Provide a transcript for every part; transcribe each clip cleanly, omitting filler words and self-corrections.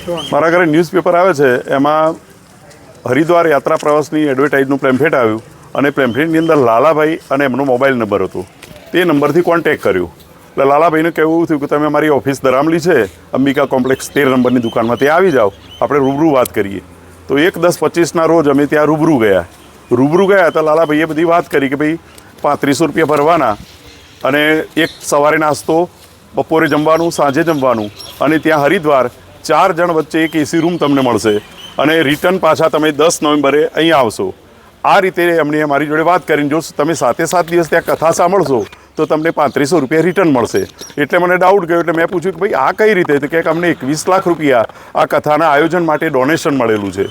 મારા ઘરે ન્યૂઝપેપર આવે છે, એમાં હરિદ્વાર યાત્રા પ્રવાસની એડવર્ટાઇઝનું પેમ્ફલેટ આવ્યું અને પેમ્ફલેટની અંદર લાલાભાઈ અને એમનો મોબાઈલ નંબર હતો. તે નંબરથી કોન્ટેક કર્યો. એટલે લાલાભાઈને કહેવું થયું કે તમે મારી ઓફિસ દરામલી છે, અંબિકા કોમ્પ્લેક્સ 13 નંબરની દુકાનમાં, ત્યાં આવી જાઓ, આપણે રૂબરૂ વાત કરીએ. તો 1/10/25ના રોજ અમે ત્યાં રૂબરૂ ગયા તો લાલાભાઈએ બધી વાત કરી કે ભાઈ 3500 રૂપિયા ભરવાના અને એક સવારે નાસ્તો, બપોરે જમવાનું, સાંજે જમવાનું, અને ત્યાં હરિદ્વાર 4 જણ વચ્ચે એક એસી રૂમ તમને મળશે અને રિટર્ન પાછા તમે 10 નવેમ્બરે અહીં આવશો. આ રીતે એમણે મારી જોડે વાત કરીને જો તમે 7 દિવસ ત્યાં કથા સાંભળશો તો તમને 3500 રૂપિયા રિટર્ન મળશે. એટલે મને ડાઉટ ગયો. એટલે મેં પૂછ્યું કે ભાઈ આ કઈ રીતે? તો કે અમને 21 લાખ રૂપિયા આ કથાના આયોજન માટે ડોનેશન મળેલું છે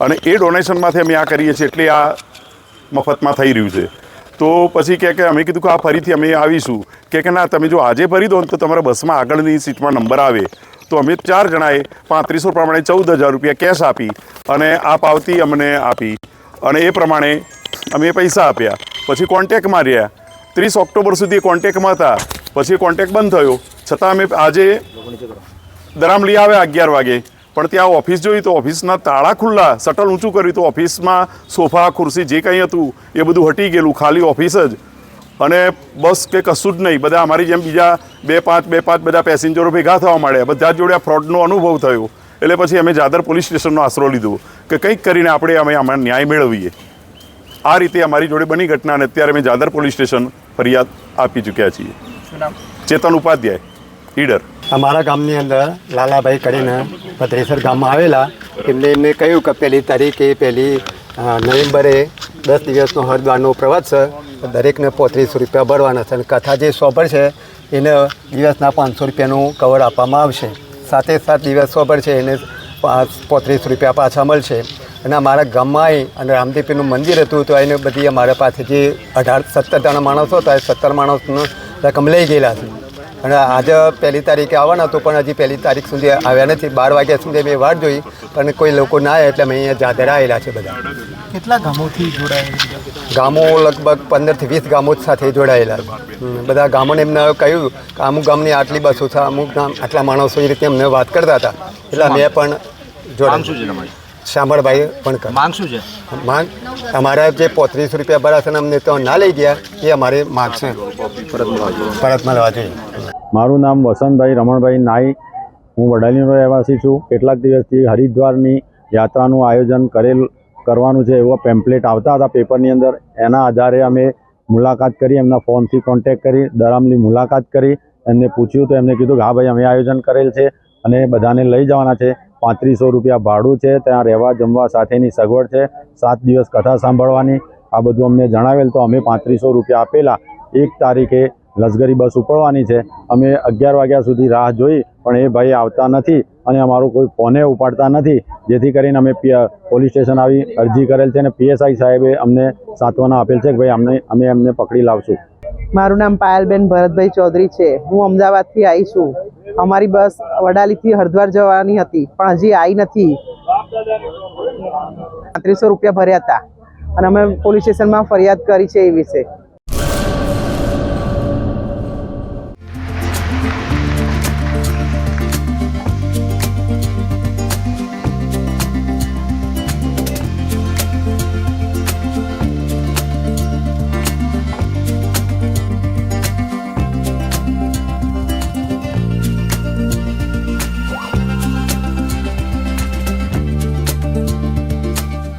અને એ ડોનેશનમાંથી અમે આ કરીએ છીએ, એટલે આ મફતમાં થઈ રહ્યું છે. તો પછી કે અમે કીધું કે આ ફરીથી અમે આવીશું. કે ના, તમે જો આજે ભરી દો ને તો તમારા બસમાં આગળની સીટમાં નંબર આવે. તો અમે 4 જણાએ 3500 પ્રમાણે 14,000 રૂપિયા કેશ આપી અને આ પાવતી અમને આપી અને એ પ્રમાણે અમે પૈસા આપ્યા. પછી કોન્ટેક્ટમાં રહ્યા. 30 ઓક્ટોબર સુધી કોન્ટેક્ટમાં હતા. પછી કોન્ટેક્ટ બંધ થયો. છતાં અમે આજે દરામલી આવ્યા 11 વાગે, પણ ત્યાં ઓફિસ જોઈ તો ઓફિસના તાળા ખુલ્લા. શટલ ઊંચું કર્યું તો ઓફિસમાં સોફા, ખુરશી જે કંઈ હતું એ બધું હટી ગયેલું, ખાલી ઓફિસ જ. અને બસ કે કશું જ નહીં. બધા અમારી જેમ બીજા 2-5 બધા પેસેન્જરો ભેગા થવા માંડ્યા. બધા જોડે આ ફ્રોડનો અનુભવ થયો. એટલે પછી અમે જાદર પોલીસ સ્ટેશનનો આશરો લીધો કે કંઈક કરીને અમે આમાં ન્યાય મેળવીએ. આ રીતે અમારી જોડે બની ઘટના અને અત્યારે અમે જાદર પોલીસ સ્ટેશન ફરિયાદ આપી ચૂક્યા છીએ. ચેતન ઉપાધ્યાય, ઈડર. અમારા ગામની અંદર લાલાભાઈ કરીને ભદ્રેસર ગામમાં આવેલા. એમને કહ્યું કે 1 તારીખે 1 નવેમ્બરે 10 દિવસનો હરિદ્વારનો પ્રવાસ છે, દરેકને 3500 રૂપિયા ભરવાના છે અને કથા જે સોંપર છે એને દિવસના 500 રૂપિયાનું કવર આપવામાં આવશે. 7 દિવસ સોંપર છે એને 3500 રૂપિયા પાછા મળશે. અને અમારા ગામમાં આવી અને રામદેવપીરનું મંદિર હતું તો એને બધી અમારા પાસે જે 17 જણા માણસો હતા એ 17 માણસનો રકમ લઈ ગયેલા છે. અને આજે 1 તારીખે આવવાના હતું પણ હજી 1 તારીખ સુધી આવ્યા નથી. 12 વાગ્યા સુધી મેં વાટ જોઈ પણ કોઈ લોકો ના આવ્યા એટલે અમે અહીંયા જાદર આવેલા છે. બધા કેટલા ગામોથી જોડાયેલા? ગામો લગભગ 15 થી 20 ગામો સાથે જોડાયેલા. બધા ગામોને એમને કહ્યું કે અમુક ગામની આટલી બસો છે, અમુક ગામ આટલા માણસો, એ રીતે અમને વાત કરતા હતા. એટલે મેં પણ જોડાયું. શામળભાઈ પણ માંગ શું છે? માંગ અમારા જે 3500 રૂપિયા ભરાશે ને અમને તો ના લઈ ગયા એ અમારે માંગ છે, પરત મળવા જોઈએ. મારું નામ વસંતભાઈ રમણભાઈ નાઈ. હું વડાલીનો રહેવાસી છું. કેટલાક દિવસથી હરિદ્વારની યાત્રાનું આયોજન કરવાનું છે એવો પેમ્પલેટ આવતા હતા પેપરની અંદર. એના આધારે અમે મુલાકાત કરી, એમના ફોનથી કોન્ટેક કરી, દરામલી મુલાકાત કરી, એમને પૂછ્યું તો એમને કીધું કે હા ભાઈ અમે આયોજન કરેલ છે અને બધાને લઈ જવાના છે. 3500 રૂપિયા ભાડું છે, ત્યાં રહેવા જમવા સાથેની સગવડ છે, 7 દિવસ કથા સાંભળવાની, આ બધું અમને જણાવેલ. તો અમે 3500 રૂપિયા આપેલા. 1 તારીખે લશ્કરી બસ ઉપડવાની છે. અમે 11 વાગ્યા સુધી રાહ જોઈ પણ એ ભાઈ આવતા નથી અને અમારો કોઈ ફોને ઉપાડતા નથી. જેથી કરીને અમે પોલીસ સ્ટેશન આવી અરજી કરેલ છે અને PSI સાહેબે અમને સાંત્વના આપેલ છે કે ભાઈ અમે એમને પકડી લાવશું. મારું નામ પાયલબેન ભરતભાઈ ચૌધરી છે. હું અમદાવાદથી આવી છું. અમારી બસ વડાલીથી હરિદ્વાર જવાની હતી પણ હજી આવી નથી. 3500 રૂપિયા ભર્યા હતા અને અમે પોલીસ સ્ટેશનમાં ફરિયાદ કરી છે એ વિશે.